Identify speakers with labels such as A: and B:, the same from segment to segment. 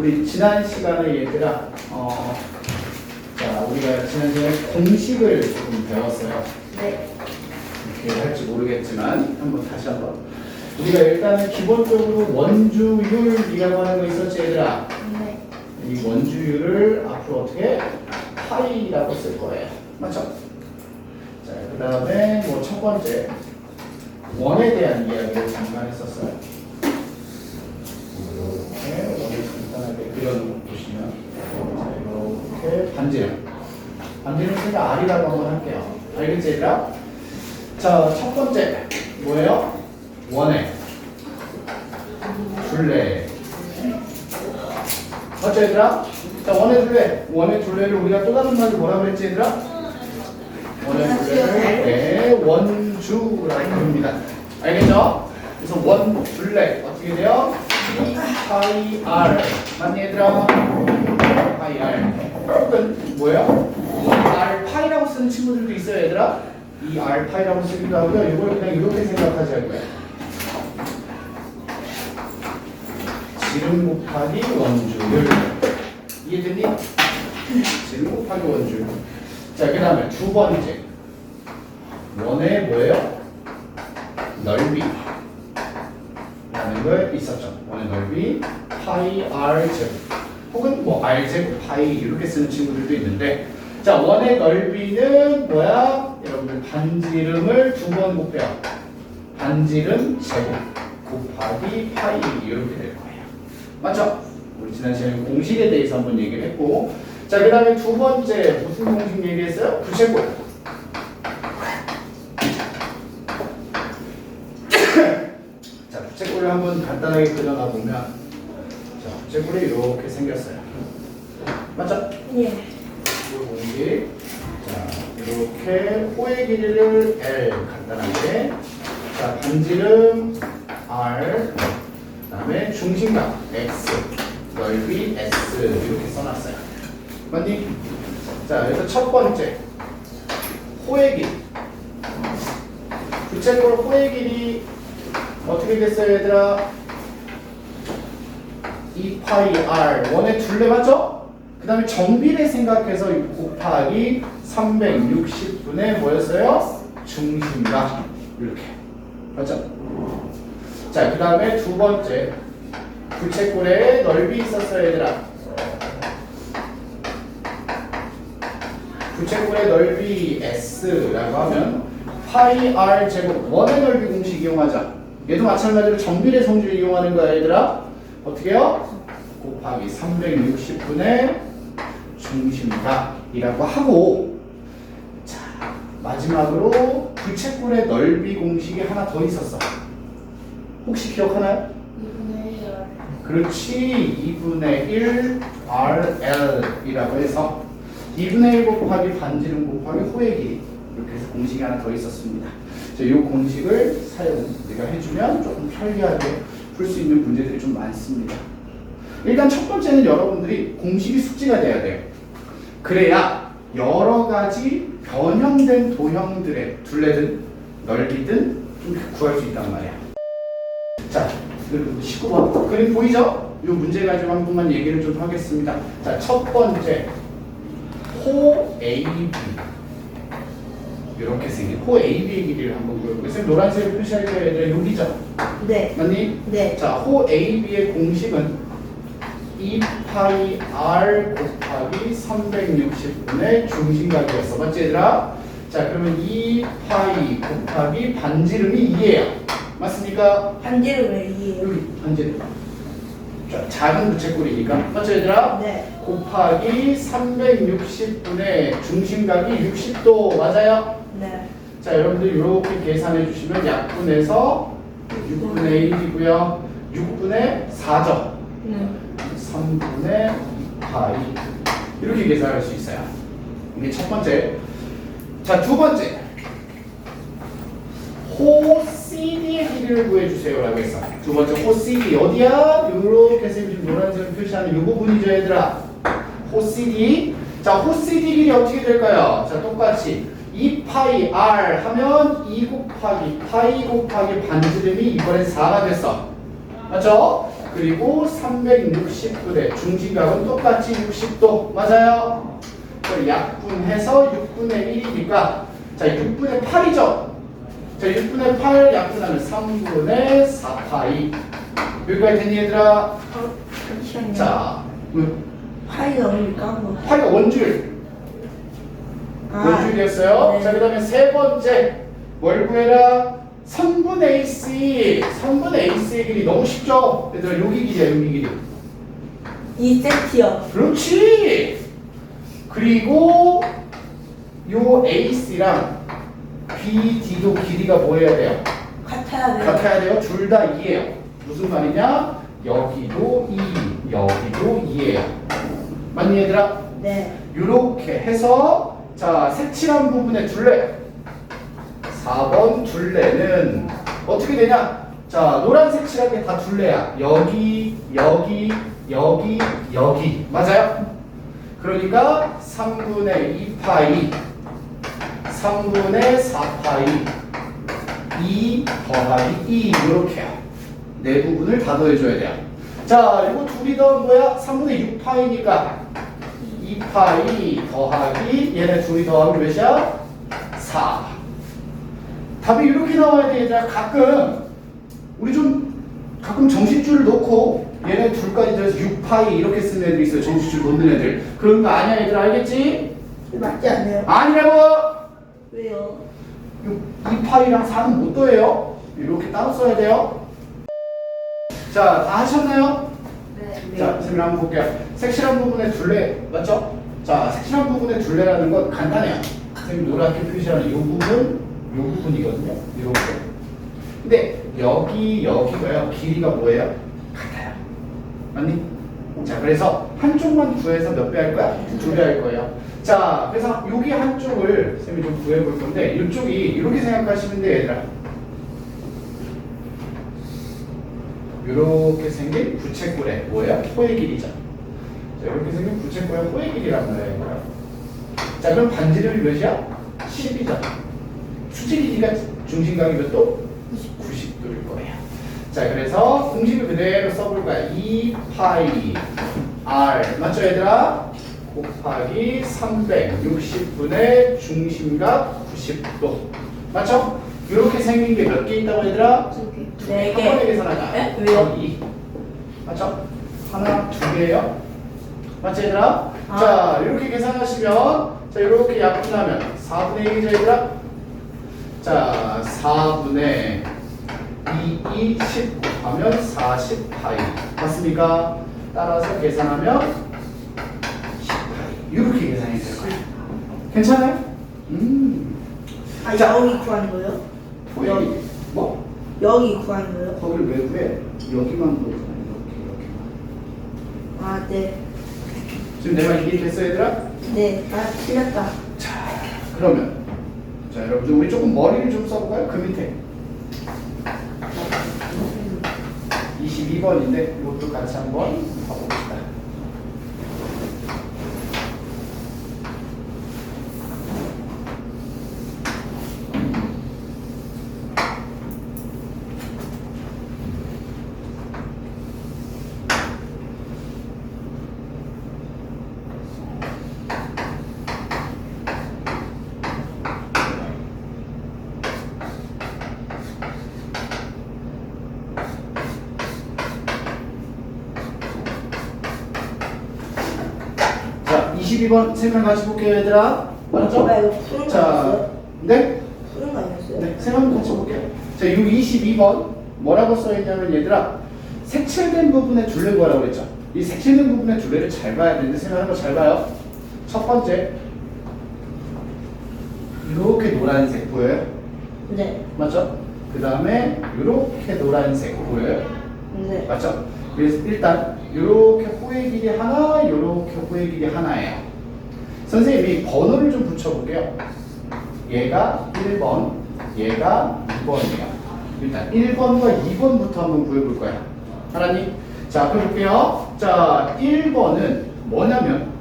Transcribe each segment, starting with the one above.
A: 우리 지난 시간에 얘들아, 자, 우리가 지난 시간에 공식을 조금 배웠어요.
B: 네.
A: 이렇게 할지 모르겠지만, 다시 한번. 우리가 일단은 기본적으로 원주율이라고 하는 거 있었지, 얘들아?
B: 네.
A: 이 원주율을 앞으로 어떻게? 파이라고 쓸 거예요. 맞죠? 자, 그 다음에 뭐 첫 번째, 원에 대한 이야기를 잠깐 했었어요. 이렇게 원을 간단하게 그려놓은 거 보시면, 자, 이렇게 반지름. 반지름 제가 R이라고 한번 할게요. 알겠지, 얘들아? 자, 첫 번째, 뭐예요? 원의 둘레. 맞죠, 얘들아? 자, 원의 둘레. 원의 둘레를 우리가 또 다른 말로 뭐라 그랬지, 얘들아? 원의 둘레를 네, 원주라고 부릅니다. 알겠죠? 그래서 원 둘레 어떻게 돼요? E 파이 R. 맞니, 얘들아? 파이 R. 혹은 뭐예요? R 파이라고 쓰는 친구들도 있어요, 얘들아? 이 R 파이라고 쓰기도 하고요. 이걸 그냥 이렇게 생각하실 거예요. 지름 곱하기 원주율. 이해됐니? 지름 곱하기 원주율. 자, 그 다음에 두 번째. 원의 뭐예요? 넓이. 라는 걸 있었죠. 원의 넓이 파이 R 제곱. 혹은 뭐 R 제곱 파이 이렇게 쓰는 친구들도 있는데, 자, 원의 넓이는 뭐야? 여러분들 반지름을 두 번 곱해요. 반지름 제곱 곱하기 파이 이렇게 될 거예요. 맞죠? 우리 지난 시간에 공식에 대해서 한번 얘기를 했고, 자, 그 다음에 두 번째 무슨 공식 얘기했어요? 부채꼴. 자, 부채꼴을 한번 간단하게 그려놔 보면, 자, 부채꼴이 이렇게 생겼어요. 맞죠?
B: 예.
A: 공식. 자, 이렇게 호의 길이를 L 간단하게. 자, 반지름 R. 그다음에 중심각 X, 넓이 S 이렇게 써놨어요. 맞니? 자, 여기서 첫 번째 호의 길이. 부채꼴 호의 길이 어떻게 됐어요, 얘들아? 2파이 R 원의 둘레 맞죠? 그 다음에 정비례 생각해서 곱하기 360분의 뭐였어요? 중심각 이렇게 맞죠? 자, 그 다음에 두 번째 부채꼴의 넓이 있었어요, 얘들아. 부채꼴의 넓이 S라고 하면 파이 R 제곱 원의 넓이 공식 이용하자. 얘도 마찬가지로 정비례 성질 이용하는 거야, 얘들아. 어떻게 해요? 곱하기 360분의 중심각이라고 하고, 자, 마지막으로 부채꼴의 넓이 공식이 하나 더 있었어. 혹시 기억하나요?
B: 2분의 1.
A: 그렇지. 2분의 1 RL이라고 해서 2분의 1 곱하기 반지름 곱하기 호의 길이 이렇게 해서 공식이 하나 더 있었습니다. 이 공식을 사용 우리가 해주면 조금 편리하게 풀 수 있는 문제들이 좀 많습니다. 일단 첫 번째는 여러분들이 공식이 숙지가 돼야 돼요. 그래야 여러 가지 변형된 도형들의 둘레든 넓이든 좀 구할 수 있단 말이야. 자, 19번 그림 보이죠? 이 문제 가지고 한 번만 얘기를 좀 하겠습니다. 자, 첫 번째 호 AB 이렇게 생긴 호 AB의 길이를 한번 그려보겠습니다. 노란색으로 표시할 거예요, 얘들아. 여기죠?
B: 네.
A: 맞니?
B: 네.
A: 자, 호 AB의 공식은 2파이 R 곱하기 360분의 중심각이었어. 맞지, 얘들아? 자, 그러면 2파이 곱하기 반지름이 2예요. 맞습니까?
B: 반지름 왜 2예요?
A: 여기 반지름. 자, 작은 부채꼴이니까. 맞죠, 얘들아?
B: 네.
A: 곱하기 360분의 중심각이 60도. 맞아요?
B: 네.
A: 자, 여러분들 이렇게 계산해 주시면 약분해서 6분의 1이고요. 6분의 4죠.
B: 네.
A: 3분의 2파이 이렇게 계산할 수 있어요. 이게 첫 번째. 자, 두 번째 호 CD의 길이를 구해주세요 라고 했어. 두 번째 호 CD 어디야? 이렇게 해서 지금 노란색으로 표시하는 이 부분이죠, 얘들아. 호 CD. 자, 호 CD 길이 어떻게 될까요? 자, 똑같이 2파이 R 하면 2 곱하기 파이 곱하기 반지름이 이번엔 4가 됐어. 맞죠? 그리고 360도대 중심각은 똑같이 60도 맞아요? 그걸 약분해서 6분의 1이니까 자 6분의 8이죠? 자 6분의 8 약분하면 3분의 4파이 여기까지 됐니 얘들아?
B: 잠시만요.
A: 자
B: 파이 넣으니까 뭐.
A: 파이가 원줄 원줄이었어요.
B: 네.
A: 자 그 다음에 세 번째 뭘 구해라? 선분의 AC 선분의 AC의 길이 너무 쉽죠? 얘들아 여기 길이야 여기 길이
B: 2cm요.
A: 그렇지. 그리고 요 AC랑 BD도 길이가 뭐 해야 돼요?
B: 같아야 돼요.
A: 같아야 돼요. 둘 다 2예요. 무슨 말이냐? 여기도 2, 여기도 2예요. 맞니 얘들아?
B: 네.
A: 이렇게 해서 자 색칠한 부분의 둘레 4번 둘레는 어떻게 되냐? 자 노란색 칠한 게 다 둘레야. 여기 여기 여기 여기 맞아요? 그러니까 3분의 2파이 3분의 4파이 2 더하기 2 이렇게요. 네 부분을 다 더해줘야 돼요. 자 이거 둘이 더한 거야? 3분의 6파이니까 2파이 더하기 얘네 둘이 더하면 몇이야? 4. 답이 이렇게 나와야 돼 얘들아. 우리 좀 가끔 정신줄을 놓고 얘네 둘까지 더해서 6파이 이렇게 쓰는 애들 있어요. 정신줄 놓는 애들. 그런 거 아니야 얘들 알겠지?
B: 맞지 않네요.
A: 아니라고!
B: 왜요?
A: 2파이랑 4는 못 더해요. 이렇게 따로 써야 돼요. 자, 다 하셨나요?
B: 네.
A: 자, 선생님 한번 볼게요. 색칠한 부분의 둘레, 맞죠? 자, 색칠한 부분의 둘레라는 건 간단해요. 선생님 노랗게 표시하는 이 부분이거든요. 이렇게. 근데 여기가요. 길이가 뭐예요? 같아요. 맞니? 자, 그래서 한쪽만 구해서 몇 배 할 거야? 2배 할 거예요. 자, 그래서 여기 한쪽을 선생님이 좀 구해볼 건데 이쪽이 이렇게 생각하시면 돼, 얘들아. 이렇게 생긴 부채꼴의 뭐예요? 호의 길이죠. 자, 이렇게 생긴 부채꼴의 호의 길이란 말이에요. 자, 그럼 반지름이 몇이야? 10이죠. 수직 길이가 중심각이 몇 도? 90도일 거예요. 자, 그래서 공식을 그대로 써볼 거야. 2파이 r 맞죠, 얘들아? 곱하기 360분의 중심각 90도 맞죠? 이렇게 생긴 게 몇 개 있다고 얘들아?
B: 4개.
A: 한 번에 계산하자.
B: 네? 왜요?
A: 2 맞죠? 하나, 2개예요. 맞죠 얘들아?
B: 아.
A: 자 이렇게 계산하시면 자 이렇게 약분하면 4분의 1이죠 얘들아? 자 4분의 2, 10 곱하면 40파이 맞습니까? 따라서 계산하면 10파이 이렇게 계산이 될 거예요. 괜찮아요?
B: 아,
A: 자.
B: 여기 구하는 거예요?
A: 여기 뭐?
B: 여기 구하는 거예요?
A: 거기를 왜 구해? 여기만 보여주잖아. 이렇게
B: 아, 네.
A: 지금 내 말 이해됐어 얘들아?
B: 네. 아, 틀렸다.
A: 자 그러면 자 여러분들 우리 조금 머리를 좀 써볼까요? 그 밑에 22번인데 이것도 같이 한번 봐봅시다. 자 22번 생각 같이 볼게요 얘들아. 알았죠?
B: 아, 이거 푸는 거
A: 자
B: 아니었어요?
A: 네?
B: 푸는 거 아니었어요?
A: 네, 생각 같이 볼게요. 자, 요 22번 뭐라고 써있냐면 얘들아 색칠된 부분의 둘레 구하라고 그랬죠. 이 색칠된 부분의 둘레를 잘 봐야 되는데 생각하는 거 잘 봐요. 첫 번째 이렇게 노란색 보여요?
B: 네.
A: 맞죠? 그 다음에 이렇게 노란색 보여요?
B: 네.
A: 맞죠? 그래서 일단 이렇게 호의 길이 하나, 이렇게 호의 길이 하나예요. 선생님이 번호를 좀 붙여볼게요. 얘가 1번, 얘가 2번이에요. 일단 1번과 2번부터 한번 구해볼 거야. 하나님. 자, 앞에 볼게요. 자, 1번은 뭐냐면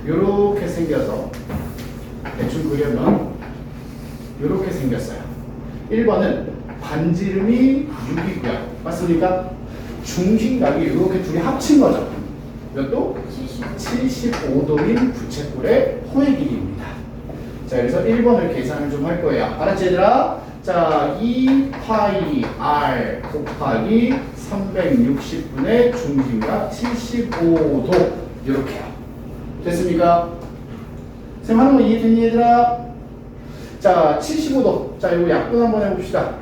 A: 이렇게 생겨서 대충 그려면 이렇게 생겼어요. 1번은 반지름이 6이고요. 맞습니까? 중심각이 이렇게 둘이 합친 거죠. 이것도 75도인 부채꼴의 호의 길이입니다. 자, 그래서 1번을 계산을 좀 할 거예요. 알았지, 얘들아? 자, 2파이 r 곱하기 360분의 중심각 75도 이렇게요. 됐습니까? 쌤 하는 거 이해됐니, 얘들아? 자, 75도. 자, 이거 약분 한번 해봅시다.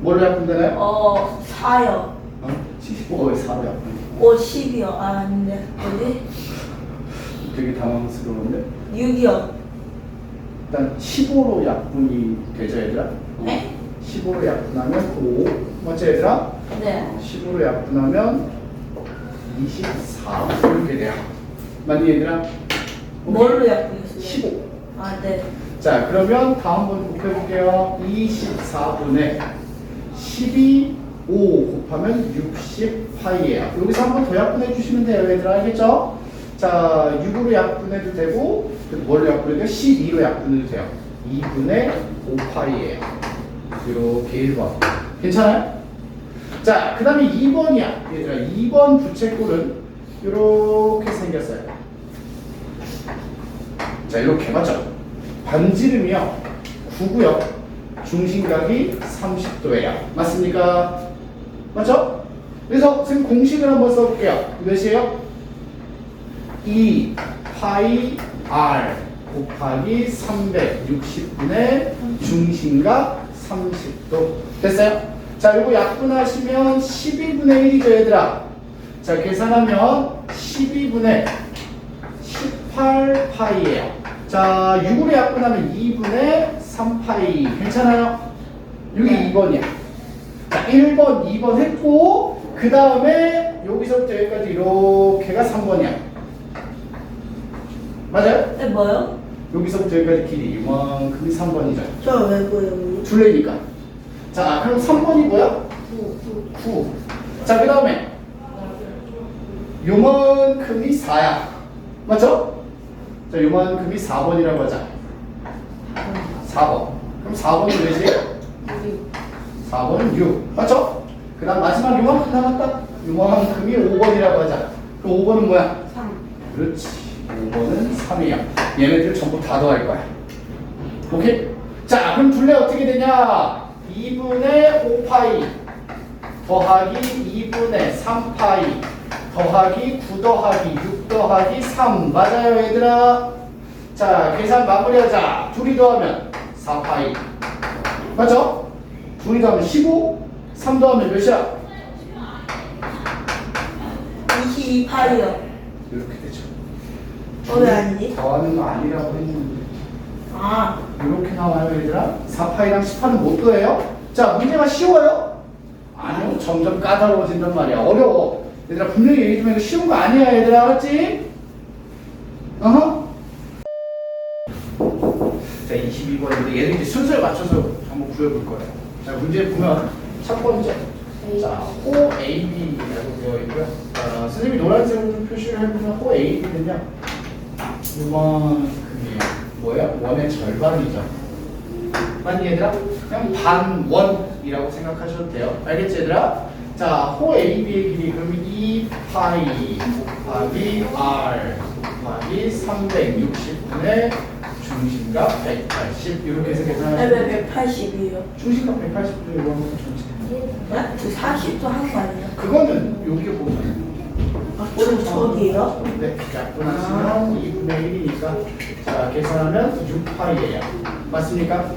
A: 뭐를 약분되나요?
B: 4요.
A: 75가 왜 4로 약분?
B: 50이요. 아, 아닌데. 어디?
A: 되게 당황스러운데?
B: 6이요.
A: 일단 15로 약분이 되죠, 얘들아?
B: 네?
A: 15로 약분하면 5. 맞지, 얘들아?
B: 네.
A: 15로 약분하면 24. 이렇게 돼요. 맞니, 얘들아?
B: 뭘로 약분했어요?
A: 15.
B: 아, 네.
A: 자, 그러면 다음 번 곱해볼게요. 24분의 12, 5 곱하면 60파이예요. 여기서 한 번 더 약분해 주시면 돼요, 얘들아. 알겠죠? 자, 6으로 약분해도 되고, 뭘로 약분해도 돼요? 12로 약분해도 돼요. 2분의 5파이예요. 이렇게 1번. 괜찮아요? 자, 그 다음에 2번이야. 얘들아, 2번 부채꼴은 이렇게 생겼어요. 자, 이렇게 맞죠? 반지름이요 9구요. 중심각이 30도예요. 맞습니까? 맞죠? 그래서 선생님 공식을 한번 써볼게요. 몇이에요? 2 파이 r 곱하기 360분의 중심각 30도. 됐어요? 자, 이거 약분하시면 12분의 1이죠, 얘들아. 자, 계산하면 12분의 18파이예요. 자, 6으로 약분하면 2분의 3파이. 괜찮아요? 여기 2번이야. 자, 1번, 2번 했고, 그 다음에 여기서부터 여기까지 이렇게가 3번이야. 맞아요?
B: 네, 뭐요?
A: 여기서부터 여기까지 길이 이만큼이 3번이죠.
B: 저 왜 보여요?
A: 둘레니까. 자, 그럼 3번이 뭐야? 9. 자, 그 다음에 요만큼이 4야. 맞죠? 자, 요만큼이 4번이라고 하자. 4번. 그럼 4번은 몇이에요? 4번은 6. 맞죠? 그 다음 마지막 요만큼 남았다. 요만큼이 5번이라고 하자. 그럼 5번은 뭐야?
B: 3.
A: 그렇지. 5번은 3이야. 얘네들 전부 다 더할 거야. 오케이? 자, 그럼 둘레 어떻게 되냐? 2분의 5파이 더하기 2분의 3파이 더하기 9 더하기 6 더하기 3. 맞아요, 얘들아? 자, 계산 마무리하자. 둘이 더하면 4파이. 맞죠? 둘이 더하면 15, 3 더하면 몇이야?
B: 22파이요.
A: 이렇게 되죠.
B: 왜 아니지?
A: 더하는 거 아니라고 했는데.
B: 아,
A: 이렇게 나와요, 얘들아. 4파이랑 18은 못 더해요? 자, 문제가 쉬워요? 아니요, 점점 까다로워진단 말이야. 어려워. 얘들아, 분명히 얘기 좀 해. 이거 쉬운 거 아니야, 얘들아. 알았지? 어허. 자, 22번인데 얘들 이제 순서에 맞춰서 한번 구해볼 거예요. 자, 문제 보면 첫 번째. 자, 호 AB라고 되어 있고요. 자, 선생님이 노란색으로 표시를 해보면 호 AB는요. 이만큼이에요. 뭐야? 원의 절반이죠. 맞니, 얘들아? 그냥 반원이라고 생각하셔도 돼요. 알겠지, 얘들아? 자, 호 AB의 길이 그러면 2파이 곱하기 R 곱하기 360분의 중심각 180 이렇게 해서 계산하시면
B: 왜 180이요?
A: 중심각 180도 이거 한번 중심.
B: 저 40도 한 거 아니에요?
A: 그거는 여기에 보면
B: 아, 저기요?
A: 네, 약분하시면 2분의 1이니까 자, 계산하면 6파이예요. 맞습니까?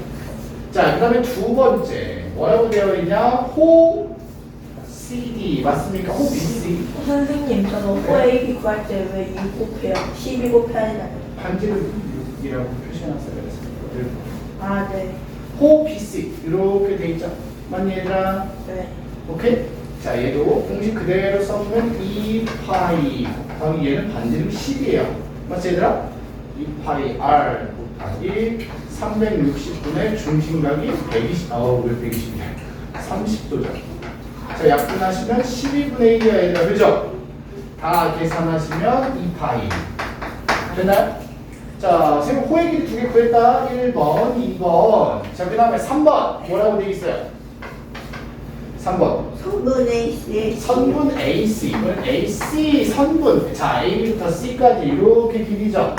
A: 자, 그 다음에 두 번째 뭐라고 되어 있냐? 호 CD 맞습니까? 호 BC
B: 선생님, 저거 OAB 구할 때 왜 6 곱해요? 12 곱해야 되나요?
A: 반지름 6이라고 표시해놨어요. 그래서
B: 아, 네.
A: 호 BC 이렇게 돼 있죠. 맞니, 얘들아?
B: 네.
A: 오케이? 자, 얘도 공식 그대로 써보면 2파이 곱하기 얘는 반지름 10이에요. 맞지, 얘들아? 2파이 R 곱하기 360분의 중심각이 120, 왜 120이야? 30도죠. 자, 약분하시면 12분의 1이야, 얘들아. 그죠? 다 계산하시면 2파이. 됐나요? 자, 지금 호의 길이 두 개 구했다. 1번, 2번. 자, 그 다음에 3번. 뭐라고 되어 있어요? 3번.
B: 선분 AC.
A: 선분 AC. 이건 AC 선분. 자, A부터 C까지 이렇게 길이죠.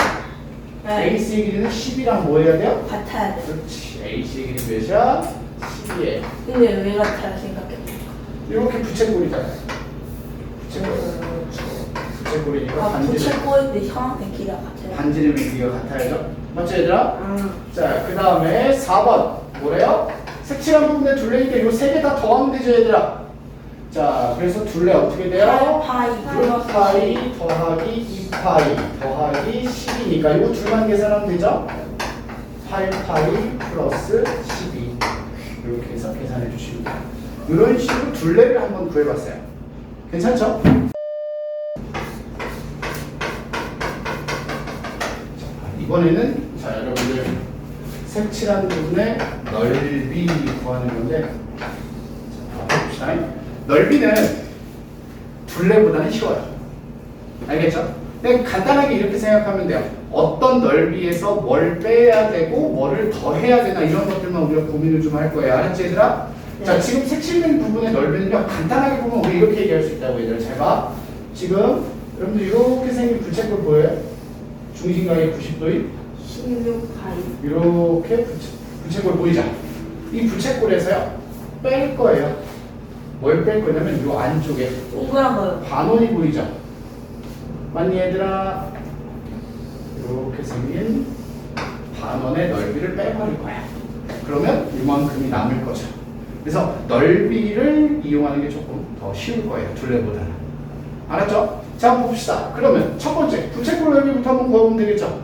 B: 네.
A: AC의 길이는 10이랑 뭐 해야 돼요?
B: 같아야 돼.
A: 그렇지. AC의 길이 몇이야? 10이에요.
B: 근데 왜 같아야 생각해보니까.
A: 이렇게 부채꼴이잖아요. 부채꼴이니까
B: 아,
A: 반지름.
B: 부채꼴인데 형한테 길이가 같아요.
A: 반지름의 길이가 같아야죠. 맞죠, 얘들아?
B: 응.
A: 자, 그 다음에 4번. 뭐래요? 색칠한 부분에 둘레니까 이거 세 개 다 더하면 되죠, 얘들아? 자, 그래서 둘레 어떻게 돼요?
B: 8파이
A: 6파이 더하기 2파이 더하기 10이니까 이거 둘만 계산하면 되죠? 8파이 플러스 12 이렇게 해서 계산해 주시면 돼요. 이런 식으로 둘레를 한번 구해봤어요. 괜찮죠? 자, 이번에는 자, 여러분들 색칠한 부분의 넓이 구하는 건데 자, 봅시다. 넓이는 둘레보다는 쉬워요. 알겠죠? 그냥 간단하게 이렇게 생각하면 돼요. 어떤 넓이에서 뭘 빼야 되고 뭐를 더 해야 되나 이런 것들만 우리가 고민을 좀 할 거예요. 알았지 얘들아?
B: 네.
A: 자, 지금 색칠된 부분의 넓이는요. 간단하게 보면 우리 이렇게 얘기할 수 있다고 얘들아. 잘 봐. 지금 여러분들 이렇게 생긴 부채꼴 보여요? 중심각의 90도인
B: 16파이.
A: 이렇게 부채꼴 보이죠? 이 부채꼴에서요. 뺄 거예요. 뭘 뺄 거냐면 이 안쪽에
B: 동그란 거요.
A: 반원이 보이죠? 맞니 얘들아? 이렇게 생긴 반원의 넓이를 빼버릴 거야. 그러면 이만큼이 남을 거죠. 그래서 넓이를 이용하는 게 조금 더 쉬울 거예요. 둘레보다는. 알았죠? 자, 한번 봅시다. 그러면 첫 번째 부채꼴 넓이부터 한번 구해보면 되겠죠?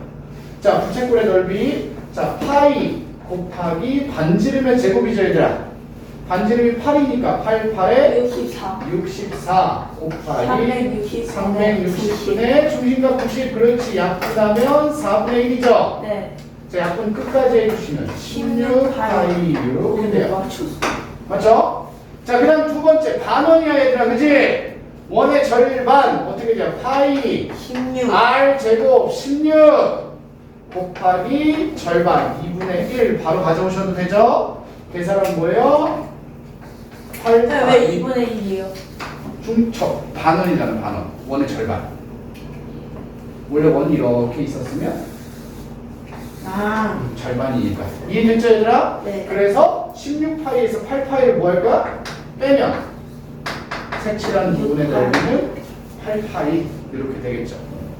A: 자, 부채꼴의 넓이 자 파이 곱하기 반지름의 제곱이죠 얘들아. 반지름이 8이니까 8, 8에
B: 64.
A: 64 곱하기
B: 360.
A: 360분의 중심각 90 그렇지. 약분하면 4분의 1이죠.
B: 네.
A: 자, 약분 끝까지 해주시면 16파이 이렇게 돼요.
B: 맞췄어.
A: 맞죠? 자, 그 다음 두 번째 반원이야 얘들아. 그치? 원의 절반 어떻게 돼요? 파이
B: 16.
A: R 제곱 16 곱하기 절반 2분의 1 바로 가져오셔도 되죠? 계산은 뭐예요? 8
B: 네, 왜 2분의 1이에요?
A: 중첩 반원이잖아. 반원 원의 절반. 원래 원이 이렇게 있었으면
B: 아.
A: 절반이니까. 이해됐죠 얘들아?
B: 네.
A: 그래서 16파이에서 8파이를 뭐 할 거야? 빼면 색칠한 부분의 넓이는 8파이 이렇게 되겠죠.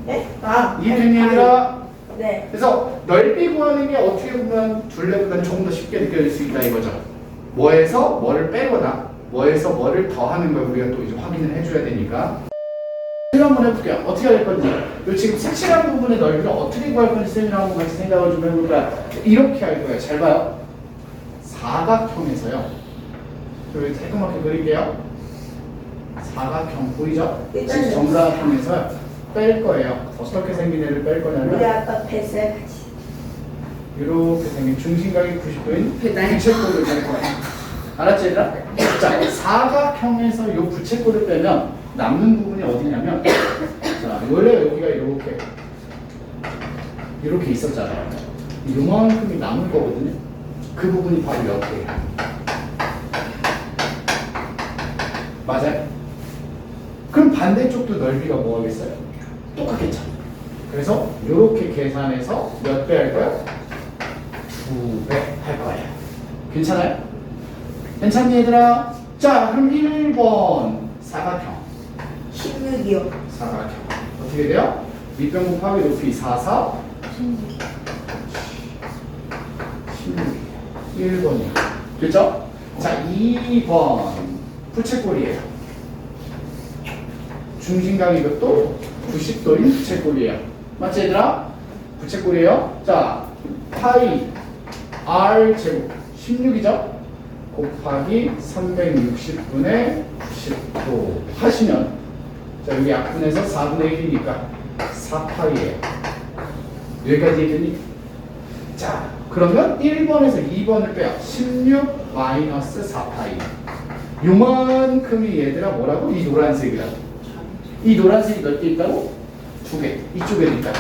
B: 네? 아.
A: 이해됐니 얘들아?
B: 네.
A: 그래서 넓이 구하는 게 어떻게 보면 둘레보다는 조금 더 쉽게 느껴질 수 있다 이거죠. 뭐에서 뭐를 빼거나 뭐에서 뭐를 더하는 걸 우리가 또 이제 확인을 해줘야 되니까. 한번 해볼게요. 어떻게 할 건지. 요 지금 색칠한 부분의 넓이를 어떻게 구할 건지 쌤이랑 한번 같이 생각을 좀 해볼까요? 이렇게 할 거예요. 잘 봐요. 사각형에서요. 여기 깔끔하게 그릴게요. 사각형 보이죠?
B: 일단
A: 지금 정사각형에서 뺄 거예요. 어떻게 생긴 애를 뺄
B: 우리
A: 거냐면
B: 아까 뱃살 같이.
A: 이렇게 생긴 중심각이 90도인
B: 네.
A: 부채꼴을 뺄 거예요. 알았지 얘들아? 자, 사각형에서 이 부채꼴을 빼면 남는 부분이 어디냐면 자, 원래 여기가 이렇게 있었잖아요. 요만큼이 남을 거거든요. 그 부분이 바로 옆이에요. 맞아요? 그럼 반대쪽도 넓이가 뭐 하겠어요? 똑같겠죠. 그래서 이렇게 계산해서 몇 배 할 거야? 2배 할 거예요. 괜찮아요? 괜찮니 얘들아? 자, 그럼 1번 사각형.
B: 16이요.
A: 사각형. 어떻게 돼요? 밑변 곱하기 높이 4, 4, 16이에요. 1번이요. 됐죠? 자, 2번 부채꼴이에요. 중심각이 이것도 90도인 부채꼴이에요. 맞지 얘들아? 부채꼴이에요. 자, 파이 R 제곱 16이죠? 곱하기 360분의 90도 하시면 자, 여기 약분해서 4분의 1이니까 4파이에요. 여기까지 얘기했니? 자, 그러면 1번에서 2번을 빼요. 16 마이너스 4파이. 요만큼이 얘들아 뭐라고? 이 노란색이라고. 이 노란색이 몇 개 있다고? 2개. 이쪽에도 있다고.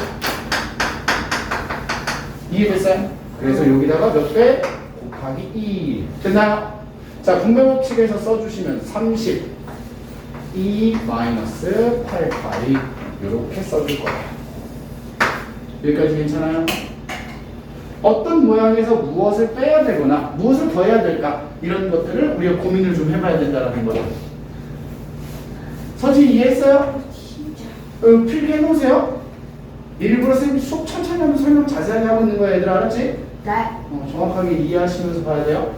A: 이해됐어요? 그래서 여기다가 몇 배? 곱하기 2. 됐나요? 자, 분배법칙에서 써주시면 32 마이너스 8파이 이렇게 써줄 거예요. 여기까지 괜찮아요? 어떤 모양에서 무엇을 빼야 되거나 무엇을 더해야 될까 이런 것들을 우리가 고민을 좀 해봐야 된다는 거죠. 서진 이해했어요?
B: 진짜.
A: 필기해 놓으세요. 일부러 선생님이 수업 천천히 하면서 설명 자세하게 하고 있는 거야, 얘들아. 알았지?
B: 네.
A: 정확하게 이해하시면서 봐야 돼요.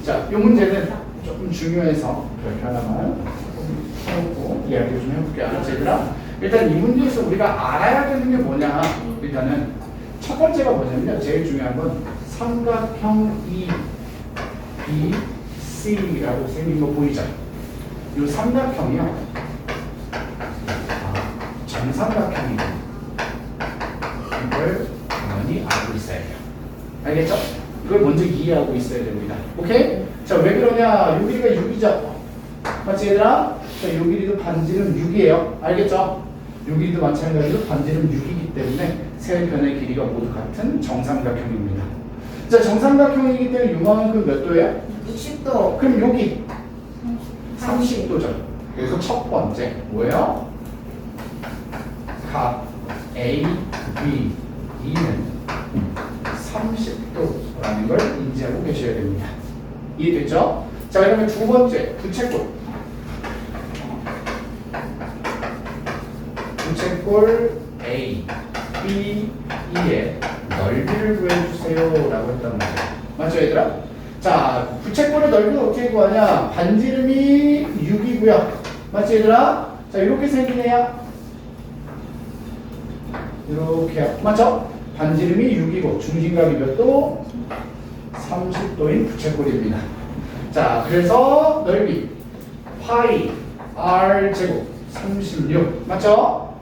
A: 자, 이 문제는 조금 중요해서 이렇게 하나만 해놓고 이야기 좀 해볼게요. 알았지, 얘들아? 일단 이 문제에서 우리가 알아야 되는 게 뭐냐. 일단은 첫 번째가 뭐냐면요. 제일 중요한 건 삼각형 EBC라고 생긴 거 보이죠? 이 삼각형이요. 정삼각형이고 이걸 당연히 알고 있어야 돼요. 알겠죠? 이걸 먼저 이해하고 있어야 됩니다. 오케이? 자, 왜 그러냐? 요 길이가 6이죠? 맞지, 얘들아? 자, 요 길이도 반지름 6이에요. 알겠죠? 요 길이도 마찬가지로 반지름 6이기 때문에 세 변의 길이가 모두 같은 정삼각형입니다. 자, 정삼각형이기 때문에 요만큼 몇 도예요?
B: 60도.
A: 그럼 여기 30도죠. 그래서 첫 번째 뭐예요? 각 A, B, E는 30도라는 걸 인지하고 계셔야 됩니다. 이해됐죠? 자, 그러면 두 번째 부채꼴. 부채꼴 A, B, E의 넓이를 구해주세요 라고 했단 말이에요. 맞죠, 얘들아? 자, 부채꼴의 넓이를 어떻게 구하냐? 반지름이 6이고요. 맞지, 얘들아? 자, 이렇게 생긴 애야. 이렇게요. 맞죠? 반지름이 6이고 중심각이 몇 도? 30도인 부채꼴입니다. 자, 그래서 넓이 파이 r 제곱 36 맞죠?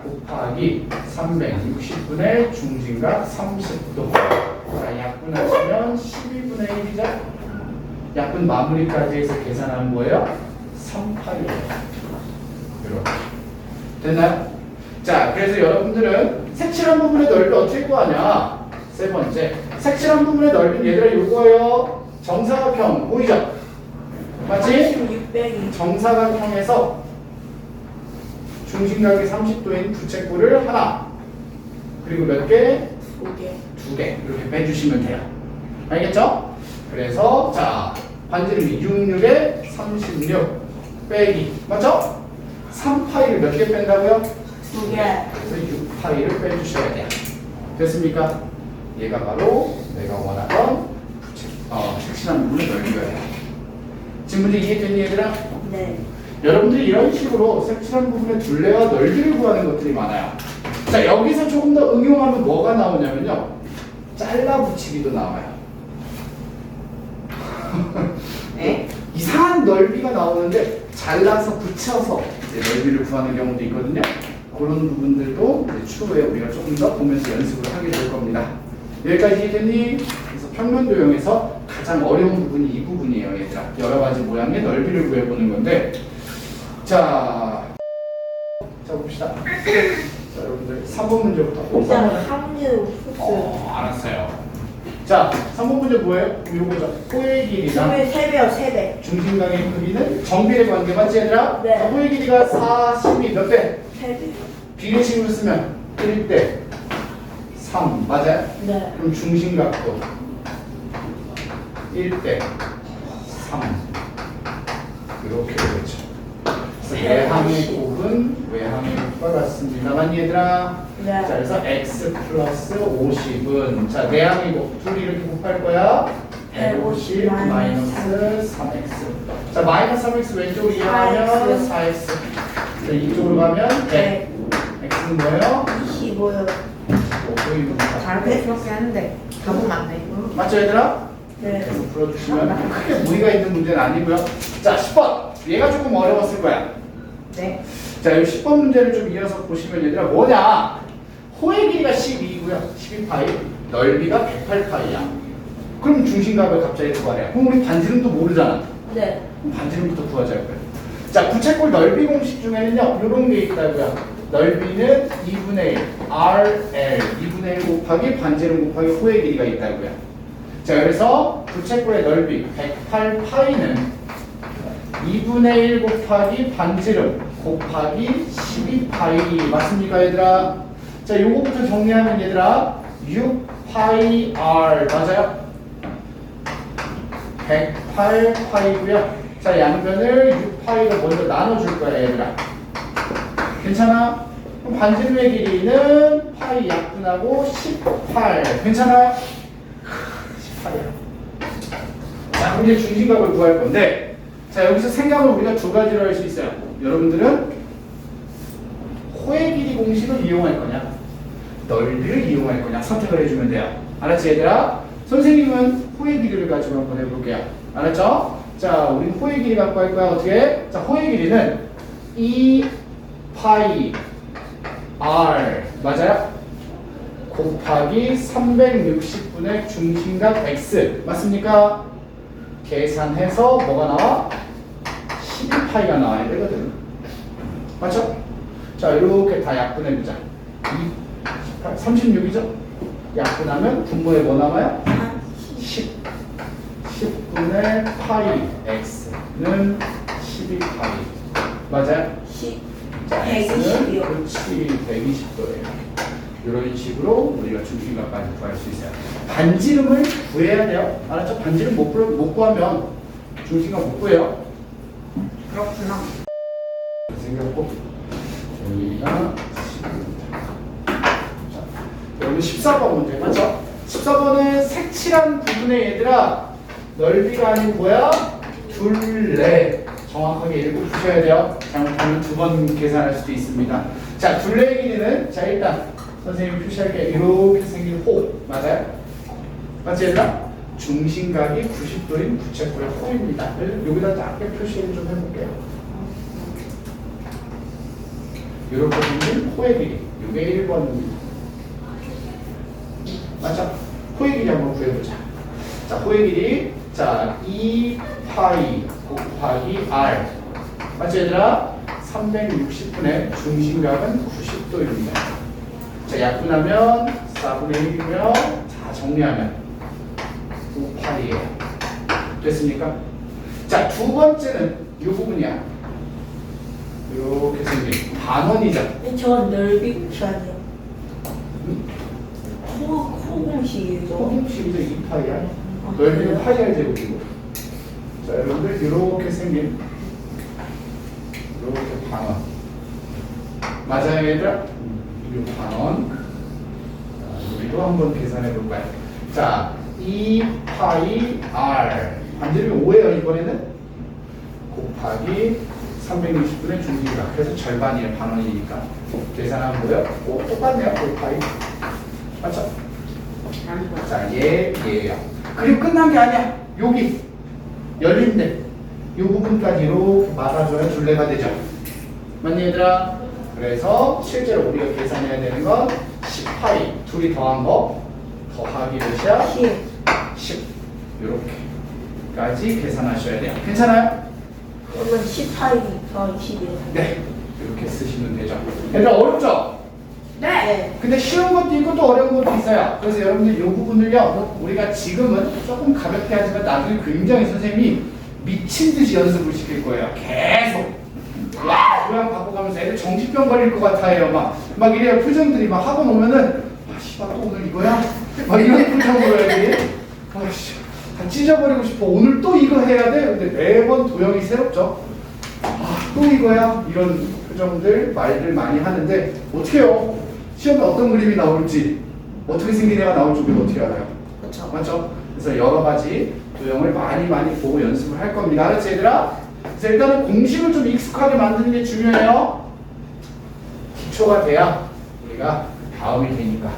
A: 곱하기 360분의 중심각 30도. 자, 약분하시면 12분의 1이죠? 약분 마무리까지 해서 계산한 거예요. 3파이예요. 이렇게. 됐나요? 자, 그래서 여러분들은 색칠한 부분의 넓이를 어떻게 구하냐? 세 번째, 색칠한 부분의 넓이는 얘들아 요거예요. 정사각형 보이죠? 맞지?
B: 600이.
A: 정사각형에서 중심각이 30도인 부채꼴을 하나, 그리고 몇 개?
B: 2개.
A: 2개 이렇게 빼주시면 돼요. 알겠죠? 그래서 자, 반지름이 66에 36 빼기 맞죠? 3파이를 몇 개 뺀다고요?
B: 2개.
A: 그래서 6파이를 빼주셔야 돼요. 됐습니까? 얘가 바로 내가 원하던 색칠한 부분의 넓이예요. 지금 문제 이해됐니, 얘들아?
B: 네.
A: 여러분들이 이런 식으로 색칠한 부분의 둘레와 넓이를 구하는 것들이 많아요. 자, 여기서 조금 더 응용하면 뭐가 나오냐면요. 잘라 붙이기도 나와요.
B: 네?
A: 이상한 넓이가 나오는데 잘라서 붙여서 이제 넓이를 구하는 경우도 있거든요. 그런 부분들도 이제 추후에 우리가 조금 더 보면서 연습을 하게 될 겁니다. 여기까지 이해됐니? 그래서 평면도형에서 가장 어려운 부분이 이 부분이에요, 얘들아. 여러 가지 모양의 넓이를 구해보는 건데, 자 봅시다. 자, 여러분들 3번 문제부터.
B: 일단 합류 흡수.
A: 알았어요. 자, 3번 문제 뭐예요? 요거죠. 코의 길이랑
B: 3배요, 3배.
A: 중심각의 크기는 정비례 관계 맞지, 얘들아?
B: 네.
A: 자, 코의 길이가 40이 몇 배?
B: 3배.
A: 비례식으로 쓰면 1대 3 맞아요?
B: 네.
A: 그럼 중심각도 1대 3 이렇게 되겠죠. 그래서 외항의 곱은 외항의 곱과 같습니다만 얘들아.
B: 네.
A: 자, 그래서 x 플러스 50은 자, 내항의 곱 둘이 이렇게 곱할 거야. 150 마이너스 3x. 자, 마이너스 3x 왼쪽으로 이용하면 4x. 자, 이쪽으로 가면 100. x는 뭐예요?
B: 25요.
A: 보입니다.
C: 잘하게 그렇게 하는데 답은 맞네.
A: 맞죠, 얘들아?
B: 네.
A: 계속 풀어주시면 크게 무리가 있는 문제는 아니고요. 자, 10번. 얘가 조금 어려웠을 거야.
C: 네.
A: 자, 이 10번 문제를 좀 이어서 보시면 얘들아 뭐냐? 호의 길이가 12이고요. 12파이. 넓이가 108파이야. 그럼 중심각을 갑자기 구하래. 그럼 우리 반지름도 모르잖아.
B: 네.
A: 그럼 반지름부터 구하자 할 거야. 자, 부채꼴 넓이 공식 중에는요. 이런 게 있다고요. 넓이는 2분의 1 RL 2분의 1 곱하기 반지름 곱하기 호의 길이가 있다고요. 자, 그래서 부채꼴의 넓이 108파이는 2분의 1 곱하기 반지름 곱하기 12파이 맞습니까 얘들아? 자, 요거부터 정리하면 얘들아 6파이 r 맞아요? 108파이고요. 자, 양변을 6파이로 먼저 나눠줄 거야 얘들아. 괜찮아? 그럼 반지름의 길이는 파이 약분하고 18 괜찮아요? 18이야. 자, 그럼 이제 중심각을 구할 건데 자, 여기서 생각을 우리가 두 가지로 할 수 있어요. 여러분들은 호의 길이 공식을 이용할 거냐 넓이를 이용할 거냐 선택을 해주면 돼요. 알았지 얘들아? 선생님은 호의 길이를 가지고 한번 해볼게요. 알았죠? 자, 우리 호의 길이 갖고 할 거야. 어떻게? 자, 호의 길이는 2 파이 r 맞아요? 곱하기 360분의 중심각 x 맞습니까? 계산해서 뭐가 나와? 12파이가 나와야 되거든. 맞죠? 자, 이렇게 다 약분해보자. 36이죠? 약분하면 분모에 뭐 남아요? 10. 10분의 파이 x는 12파이. 맞아요?
B: 10.
A: 자,
B: 120이요.
A: 그렇지, 120도예요. 이런 식으로 우리가 중심각까지 구할 수 있어요. 반지름을 구해야 돼요. 알았죠? 반지름 못 구하면 중심각 못 구해요.
C: 그렇구나.
A: 생겼고 여기가 10입니다. 여기 14번 문제 맞죠? 14번은 색칠한 부분의 얘들아 넓이가 아니고 뭐야? 둘레 정확하게 읽고 푸셔야 돼요. 잘못하면 두 번 계산할 수도 있습니다. 자, 둘레의 길이는 자 일단 선생님이 표시할게 이렇게 생긴 호 맞아요? 맞지 얘들아? 중심각이 90도인 부채꼴의 호입니다. 여기다 작게 표시를 좀 해볼게요. 이렇게 생긴 호의 길이 이게 1번입니다. 맞죠? 호의 길이 한번 구해보자. 자, 호의 길이 자 2파이 곱하기 r 맞죠 얘들아? 360분의 중심각은 90도입니다. 자, 약분하면 4분의 1이며 자, 정리하면 5파이예요. 됐습니까? 자, 두 번째는 이 부분이야. 이렇게 생긴 반원이죠.
B: 저 넓이 공식이요. 공식이죠.
A: 호공식이죠. 2파이야. 넓이는 파이알 제곱이고. 자, 여러분들 이렇게 생긴 이렇게 반원 맞아요 얘들아? 이 반원 자, 우리도 한번 계산해 볼까요? 자, 2파이 r 반지름이 5예요 이번에는 곱하기 360분의 중심각 그래서 절반이에요. 반원이니까 계산하면 뭐예요? 오, 똑같네요. 5파이 맞죠? 자, 얘예요. 그리고 끝난 게 아니야. 여기 열린데 이 부분까지 이렇게 막아줘야 둘레가 되죠. 맞니 얘들아? 그래서 실제로 우리가 계산해야 되는 건 10파이 둘이 더한 거 더하기 몇이야? 10 이렇게까지 계산하셔야 돼요. 괜찮아요?
B: 그러면 18이 더 20이요.
A: 네, 이렇게 쓰시면 되죠. 얘들아 어렵죠?
B: 네.
A: 근데 쉬운 것도 있고 또 어려운 것도 있어요. 그래서 여러분들 이 부분을요 우리가 지금은 조금 가볍게 하지만 나중에 굉장히 선생님이 미친 듯이 연습을 시킬 거예요. 계속 와 모양 바꿔가면서 애들 정신병 걸릴 것 같아요. 막 이래요. 표정들이 막 학원 오면은 아 씨발 또 오늘 이거야? 막 이런 표정으로 애들이 아씨 다 찢어버리고 싶어. 오늘 또 이거 해야 돼? 근데 매번 도형이 새롭죠. 아 또 이거야? 이런 표정들 말들 많이 하는데 어떻게 해요? 시험에 어떤 그림이 나올지 어떻게 생긴 애가 나올지 우리가 어떻게 알아요?
C: 그렇죠.
A: 맞죠? 그래서 여러 가지 도형을 많이 보고 연습을 할 겁니다. 알았지 얘들아? 그래서 일단은 공식을 좀 익숙하게 만드는 게 중요해요. 기초가 돼야 우리가 다음이 되니까.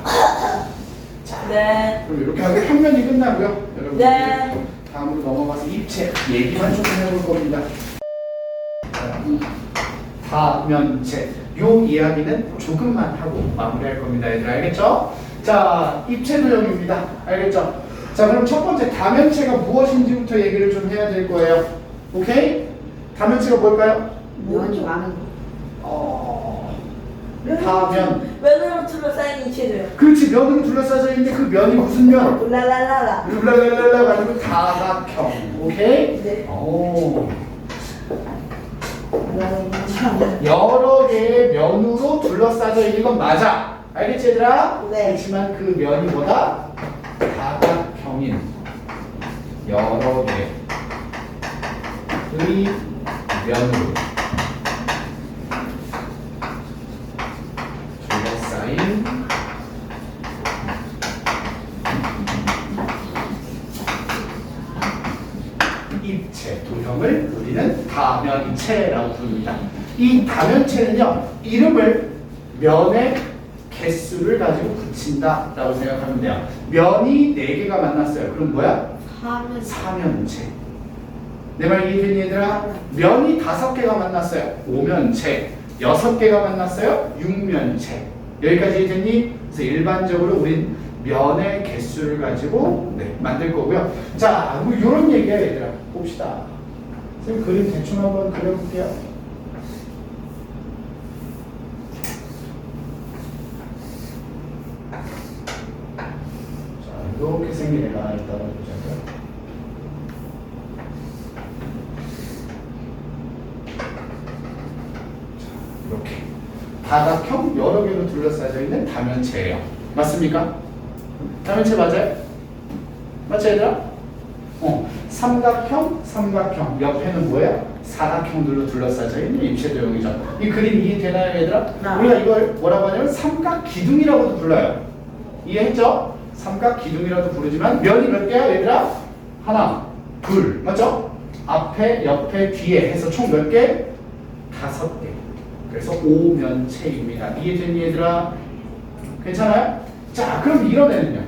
A: 자,
B: 네.
A: 그럼 이렇게 하고 평면이 끝나고요. 여러분
B: 네.
A: 다음으로 넘어가서 입체 얘기만 조금 해볼 겁니다. 자, 다면체 요 이야기는 조금만 하고 마무리할 겁니다. 얘들 알겠죠? 자, 입체 도형입니다. 알겠죠? 자, 그럼 첫 번째 다면체가 무엇인지부터 얘기를 좀 해야 될 거예요. 오케이? 다면체가 뭘까요?
C: 면이 많은 거.
A: 다면.
B: 면으로 둘러싸인 입체도요.
A: 그렇지, 면으로 둘러싸여 있는데 그 면이 무슨 면?
B: 랄랄랄라.
A: 룰랄랄랄라 가지고 다각형. 오케이?
B: 네.
A: 오. 여러 개의 면으로 둘러싸여 있는 건 맞아. 알겠지, 얘들아?
B: 네.
A: 그렇지만 그 면이 뭐다? 다각형인 여러 개의 면으로 둘러싸인 입체 도형을 우리는 다면체라고 부릅니다. 이 다면체는요, 이름을 면의 개수를 가지고 붙인다라고 생각하면 돼요. 면이 4개가 만났어요. 그럼 뭐야? 사면체. 내 말 이해되니 얘들아? 면이 5개가 만났어요. 5면체. 6개가 만났어요. 6면체. 여기까지 이해됐니? 그래서 일반적으로 우린 면의 개수를 가지고 만들 거고요. 자, 뭐 이런 얘기야 얘들아. 봅시다. 선생님 그림 대충 한번 그려볼게요. 자, 이렇게 생긴 애가 하나 있다고 보자고요. 이렇게 다각형 여러 개로 둘러싸여 있는 다면체예요. 맞습니까? 다면체 맞아요? 맞죠 얘들아? 삼각형 옆에는 뭐예요? 사각형들로 둘러싸여 있는 입체도형이죠. 이 그림 이해되나요 얘들아?
B: 네.
A: 우리가 이걸 뭐라고 하냐면 삼각기둥이라고도 불러요. 이해했죠? 삼각기둥이라도 부르지만 면이 몇 개야 얘들아? 하나, 둘, 맞죠? 앞에, 옆에, 뒤에 해서 총 몇 개? 5개. 그래서 5면체입니다. 이해됐니 얘들아? 괜찮아요? 자, 그럼 이런 애는요?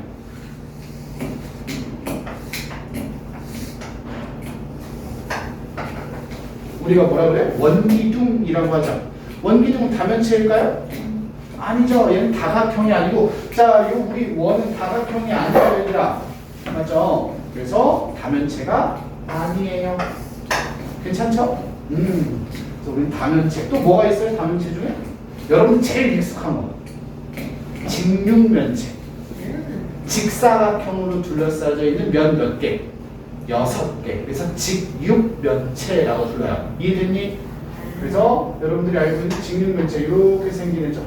A: 우리가 뭐라 그래? 원기둥이라고 하죠. 원기둥은 다면체일까요? 아니죠. 얘는 다각형이 아니고, 자, 요 우리 원은 다각형이 아니라 얘들아. 맞죠? 그래서 다면체가 아니에요. 괜찮죠? 그래서 우리는 다면체. 또 뭐가 있어요? 다면체 중에? 여러분 제일 익숙한 거. 직육면체. 직사각형으로 둘러싸여 있는 면 몇 개? 6개. 그래서 직육면체라고 불러요. 이해됐니? 그래서 여러분들이 알고 있는 직육면체 이렇게 생기는 점.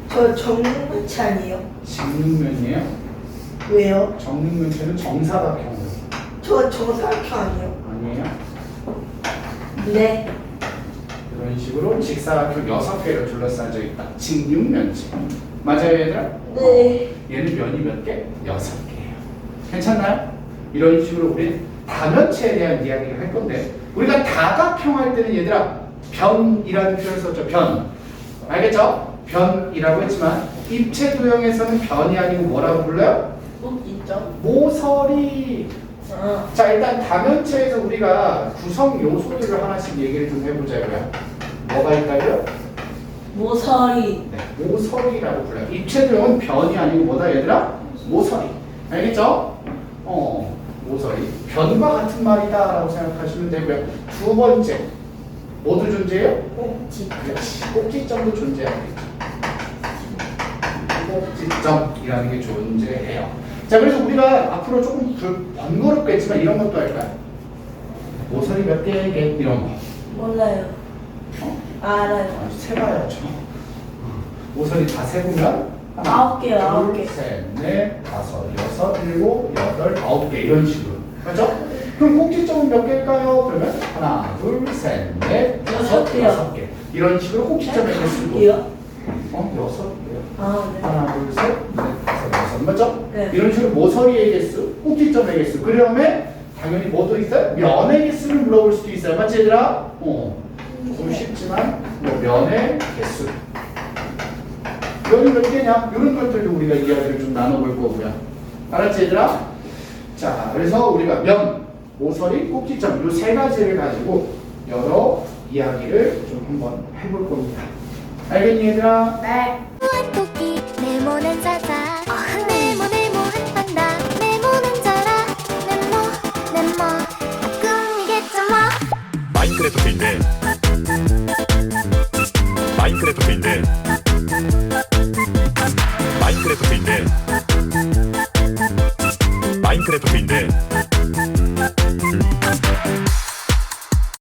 B: 저 정육면체 아니에요?
A: 직육면이에요.
B: 왜요?
A: 정육면체는 정사각형으로.
B: 저 정사각형 아니에요?
A: 아니에요.
B: 네.
A: 이런 식으로 직사각형 6개로 둘러싸여 있다. 직육면체. 맞아요, 얘들아?
B: 네.
A: 얘는 면이 몇 개? 6개예요. 괜찮나요? 이런 식으로 우리 다면체에 대한 이야기를 할 건데, 우리가 다각형 할 때는 얘들아 변이라는 표현을 썼죠. 변. 알겠죠? 변이라고 했지만 입체 도형에서는 변이 아니고 뭐라고 불러요?
B: 있죠?
A: 모서리. 자, 일단 다면체에서 우리가 구성 요소들을 하나씩 얘기를 좀 해보자고요. 뭐가 있다고요?
B: 모서리.
A: 네, 모서리라고 불러요. 입체도형은 변이 아니고 뭐다 얘들아? 모서리. 알겠죠? 모서리. 변과 같은 말이다라고 생각하시면 되고요. 두 번째, 뭐도 존재해요?
B: 꼭지.
A: 꼭지점도 존재하겠죠. 꼭지점이라는 게 존재해요. 자, 그래서 우리가 앞으로 조금 번거롭겠지만 이런 것도 할까요? 모서리 몇 개겠 이런 거.
B: 몰라요. 알아요.
A: 아주 세봐야죠. 모서리 다 세보면 하나,
B: 9개요, 9개.
A: 둘, 셋, 넷, 다섯, 여섯, 일곱, 여덟, 9개 이런 식으로. 맞죠? 그럼 꼭지점은 몇 개일까요? 그러면 하나, 둘, 셋, 넷, 다섯,
B: 6개요.
A: 6개. 이런 식으로 꼭지점의 개수도.
B: 이요?
A: 6개요.
B: 아, 네.
A: 하나, 둘, 셋, 넷, 다섯, 여섯. 맞죠?
B: 네.
A: 이런 식으로 모서리의 개수, 꼭지점의 개수. 그러면 당연히 뭐도 있어요? 면의 개수를 물어볼 수도 있어요. 맞지 얘들아? 좀 쉽지만 뭐 면의 개수. 면이 몇 개냐? 이런 것들도 우리가 이야기를 좀 나눠볼 거고요. 알았지 얘들아? 자, 그래서 우리가 면, 모서리, 꼭지점 이 세 가지를 가지고 여러 이야기를 좀 한번 해볼 겁니다. 알겠니 얘들아?
B: 네.
D: 토끼 네모는 자자 네모 한판다 네모는 자라 네모 꿈이게
E: 마인크래프트인데